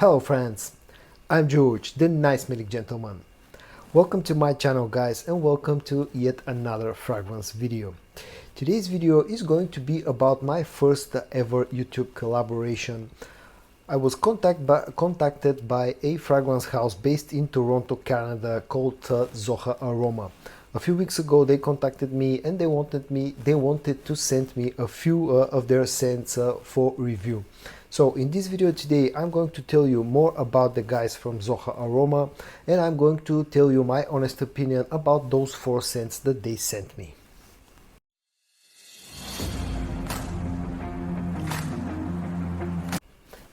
Hello friends, I'm George, the nice smelling gentleman. Welcome to my channel guys, and welcome to yet another fragrance video. Today's video is going to be about my first ever YouTube collaboration. I was contacted by a fragrance house based in Toronto, Canada called Zoha Aroma. A few weeks ago they contacted me and they wanted to send me a few of their scents for review. So in this video today I'm going to tell you more about the guys from Zoha Aroma, and I'm going to tell you my honest opinion about those 4 scents that they sent me.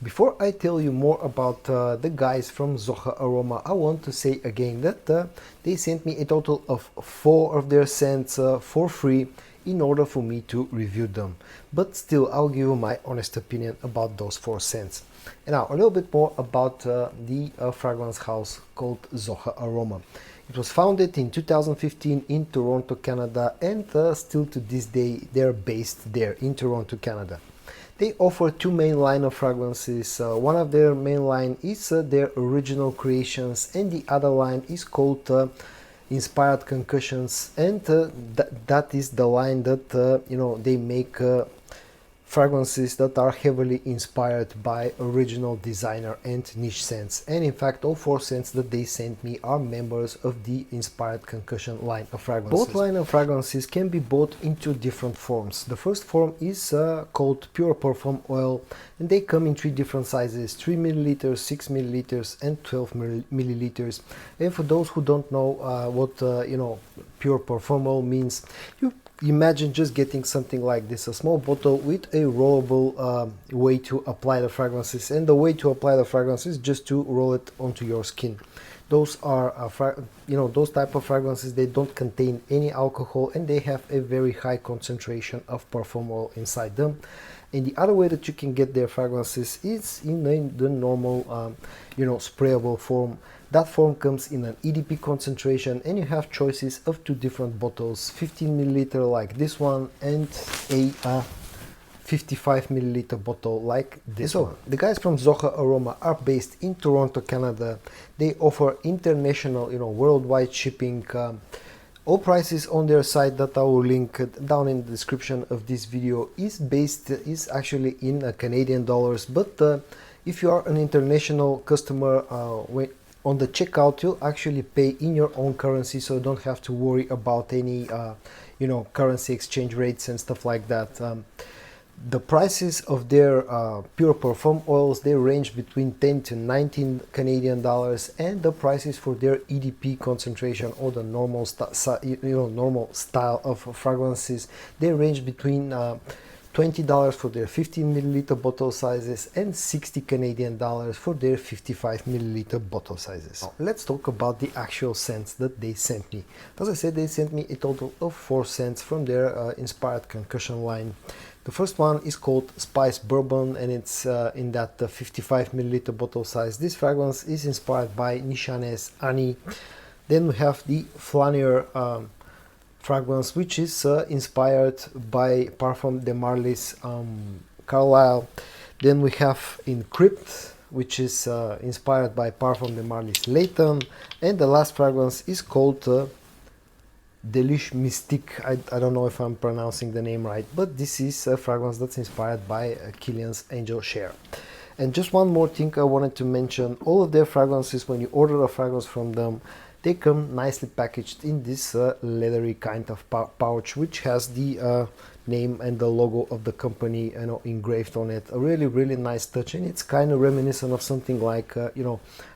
Before I tell you more about the guys from Zoha Aroma, I want to say again that they sent me a total of 4 of their scents for free in order for me to review them. But still, I'll give you my honest opinion about those 4 scents. And now, a little bit more about the fragrance house called Zoha Aroma. It was founded in 2015 in Toronto, Canada, and still to this day they're based there in Toronto, Canada. They offer 2 main line of fragrances. One of their main line is their original creations, and the other line is called Inspired Concussions, and that is the line that they make fragrances that are heavily inspired by original designer and niche scents. And in fact, all 4 scents that they sent me are members of the Inspired Concussion line of fragrances. Both line of fragrances can be bought into different forms. The first form is called Pure Parfum Oil, and they come in 3 different sizes: 3 milliliters, 6 milliliters, and 12 milliliters. And for those who don't know what Pure Parfum Oil means, you imagine just getting something like this, a small bottle with a rollable way to apply the fragrances, and the way to apply the fragrances is just to roll it onto your skin. Those are those type of fragrances, they don't contain any alcohol and they have a very high concentration of parfum oil inside them. And the other way that you can get their fragrances is in the normal sprayable form. That form comes in an EDP concentration, and you have choices of 2 different bottles: 15 milliliter like this one, and a 55 milliliter bottle like this one. The guys from Zoha Aroma are based in Toronto, Canada. They offer international, worldwide shipping. All prices on their site that I will link down in the description of this video is actually in Canadian dollars, but if you are an international customer, on the checkout you'll actually pay in your own currency, so you don't have to worry about any currency exchange rates and stuff like that. The prices of their pure parfum oils, they range between 10 to 19 Canadian dollars, and the prices for their EDP concentration, or the normal style of fragrances, they range between $20 for their 15 milliliter bottle sizes and 60 Canadian dollars for their 55 milliliter bottle sizes. Now, let's talk about the actual scents that they sent me. As I said, they sent me a total of 4 scents from their Inspired Concussion line. The first one is called Spice Bourbon, and it's in that 55 milliliter bottle size. This fragrance is inspired by Nishane's Annie. Then we have the Flaner fragrance, which is inspired by Parfum de Marly's Carlisle. Then we have Encrypt, which is inspired by Parfum de Marly's Layton. And the last fragrance is called Delish Mystique. I don't know if I'm pronouncing the name right, but this is a fragrance that's inspired by Killian's Angel Share. And just one more thing I wanted to mention: all of their fragrances, when you order a fragrance from them, they come nicely packaged in this leathery kind of pouch, which has the name and the logo of the company engraved on it. A really nice touch, and it's kind of reminiscent of something like a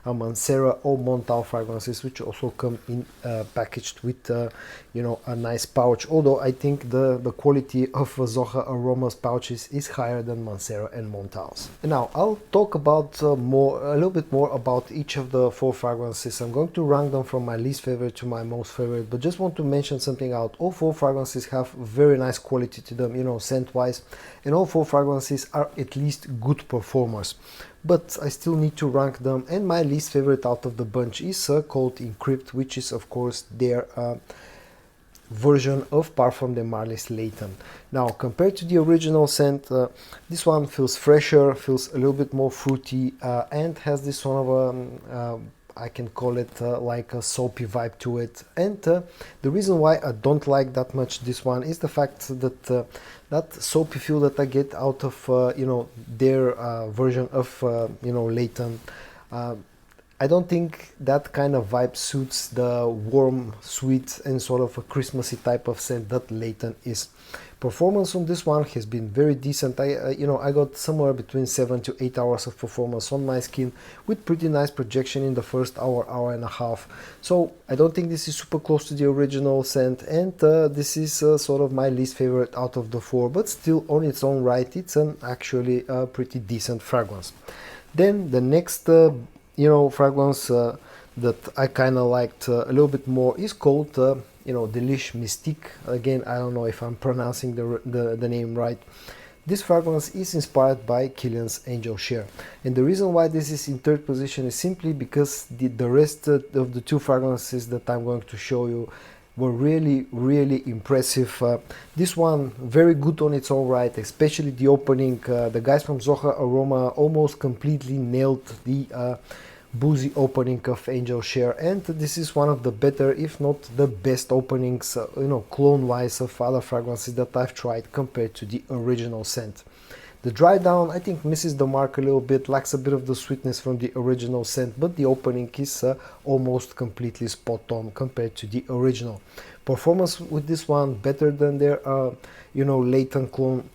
Mancera or Montal fragrances, which also come in packaged with a nice pouch. Although I think the quality of Zoha Aroma's pouches is higher than Mancera and Montal's. And now I'll talk about a little bit more about each of the 4 fragrances. I'm going to rank them from my least favorite to my most favorite, but just want to mention something out. All 4 fragrances have very nice quality to them, scent wise, and all 4 fragrances are at least good performers. But I still need to rank them, and my least favorite out of the bunch is called Encrypt, which is of course their version of Parfum de Marly's Layton. Now, compared to the original scent, this one feels fresher, feels a little bit more fruity, and has this sort of I can call it like a soapy vibe to it. And the reason why I don't like that much this one is the fact that that soapy feel that I get out of you know, their version of you know, Layton. I don't think that kind of vibe suits the warm, sweet, and sort of a Christmassy type of scent that Layton is. Performance on this one has been very decent. You know, I got somewhere between 7 to 8 hours of performance on my skin with pretty nice projection in the first hour, hour and a half. So I don't think this is super close to the original scent, and this is sort of my least favorite out of the four, but still on its own right, it's an actually pretty decent fragrance. Then the next you know, fragrance that I kind of liked a little bit more is called you know, Delish Mystique. Again, I don't know if I'm pronouncing the name right. This fragrance is inspired by Kilian's Angel Share, and the reason why this is in third position is simply because the rest of the two fragrances that I'm going to show you were really impressive. This one very good on its own right, especially the opening. The guys from Zoha Aroma almost completely nailed the boozy opening of Angel Share, and this is one of the better, if not the best openings, you know, clone wise, of other fragrances that I've tried compared to the original scent. The dry down, I think, misses the mark a little bit, lacks a bit of the sweetness from the original scent, but the opening is almost completely spot on compared to the original. Performance with this one better than their you know, Layton clone.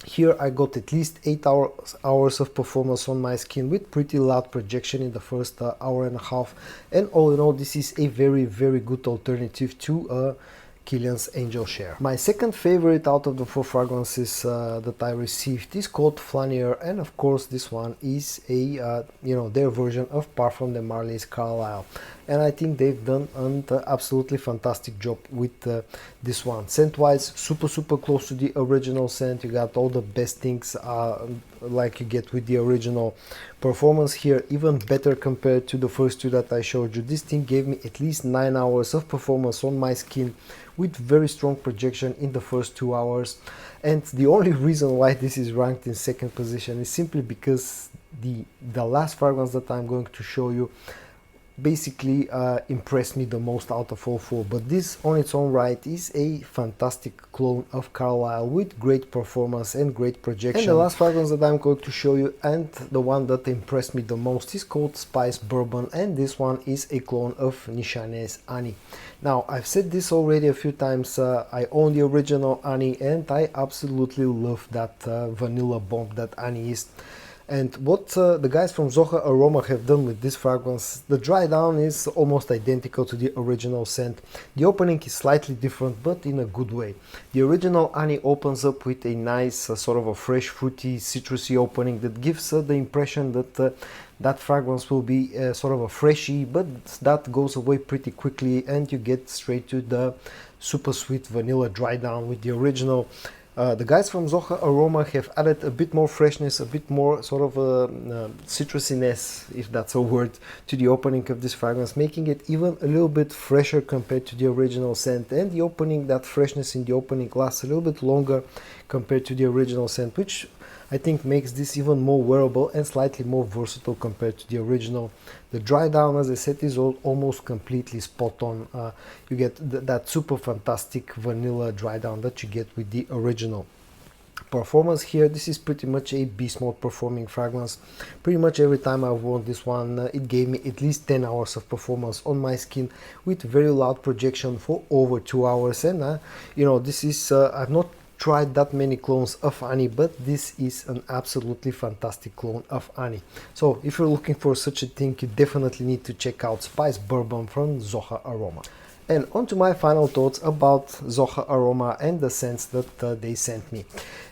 Here I got at least 8 hours of performance on my skin with pretty loud projection in the first hour and a half, and all in all, this is a very good alternative to Kilian's Angel Share. My second favorite out of the four fragrances that I received is called Flaner, and of course this one is a you know, their version of Parfum de Marly's Carlisle, and I think they've done an absolutely fantastic job with this one. Scent wise, super close to the original scent. You got all the best things like you get with the original. Performance here even better compared to the first two that I showed you. This thing gave me at least 9 hours of performance on my skin with very strong projection in the first 2 hours, and the only reason why this is ranked in second position is simply because the last fragrance that I'm going to show you basically impressed me the most out of all four. But this on its own right is a fantastic clone of Carlisle with great performance and great projection. And the last fragrance that I'm going to show you, and the one that impressed me the most, is called Spice Bourbon, and this one is a clone of Nishane's Annie. Now, I've said this already a few times, I own the original Annie and I absolutely love that vanilla bomb that Annie is. And what the guys from Zoha Aroma have done with this fragrance, the dry down is almost identical to the original scent. The opening is slightly different, but in a good way. The original Annie opens up with a nice sort of a fresh, fruity, citrusy opening that gives the impression that that fragrance will be sort of a freshy, but that goes away pretty quickly and you get straight to the super sweet vanilla dry down with the original. The guys from Zoha Aroma have added a bit more freshness, a bit more sort of citrusiness, if that's a word, to the opening of this fragrance, making it even a little bit fresher compared to the original scent. And the opening, that freshness in the opening lasts a little bit longer compared to the original scent, which I think makes this even more wearable and slightly more versatile compared to the original. The dry down, as I said, is almost completely spot on. You get that super fantastic vanilla dry down that you get with the original. Performance here, this is pretty much a beast mode performing fragrance. Pretty much every time I've worn this one, it gave me at least 10 hours of performance on my skin with very loud projection for over 2 hours. And you know, this is I've not tried that many clones of Annie, but this is an absolutely fantastic clone of Annie. So if you're looking for such a thing, you definitely need to check out Spice Bourbon from Zoha Aroma. And on to my final thoughts about Zoha Aroma and the scents that they sent me.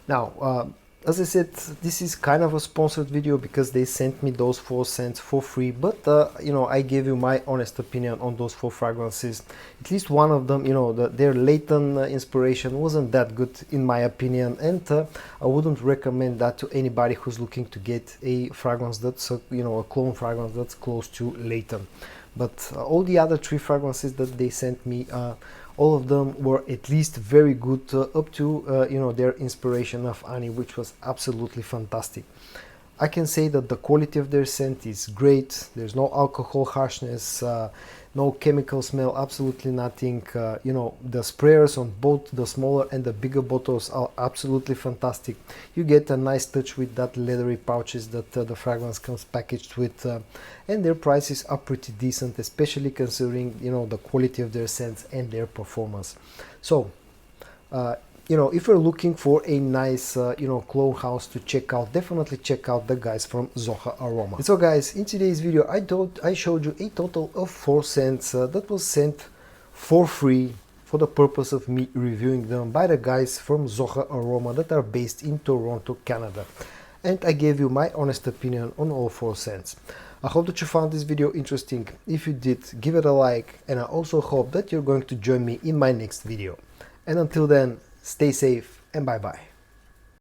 Now, as I said, this is kind of a sponsored video because they sent me those 4 scents for free, but you know, I gave you my honest opinion on those 4 fragrances. At least one of them, you know, their Layton inspiration wasn't that good in my opinion, and I wouldn't recommend that to anybody who's looking to get a fragrance that's you know, a clone fragrance that's close to Layton. But all the other 3 fragrances that they sent me All of them were at least very good up to you know, their inspiration of honey, which was absolutely fantastic. I can say that the quality of their scent is great. There's no alcohol harshness, no chemical smell, absolutely nothing. You know, the sprayers on both the smaller and the bigger bottles are absolutely fantastic. You get a nice touch with that leathery pouches that the fragrance comes packaged with, and their prices are pretty decent, especially considering, you know, the quality of their scents and their performance. So you know, if you're looking for a nice, you know, cologne house to check out, definitely check out the guys from Zoha Aroma. And so guys, in today's video, I showed you a total of 4 scents that was sent for free for the purpose of me reviewing them by the guys from Zoha Aroma that are based in Toronto, Canada. And I gave you my honest opinion on all 4 scents. I hope that you found this video interesting. If you did, give it a like, and I also hope that you're going to join me in my next video. And until then, stay safe and bye bye.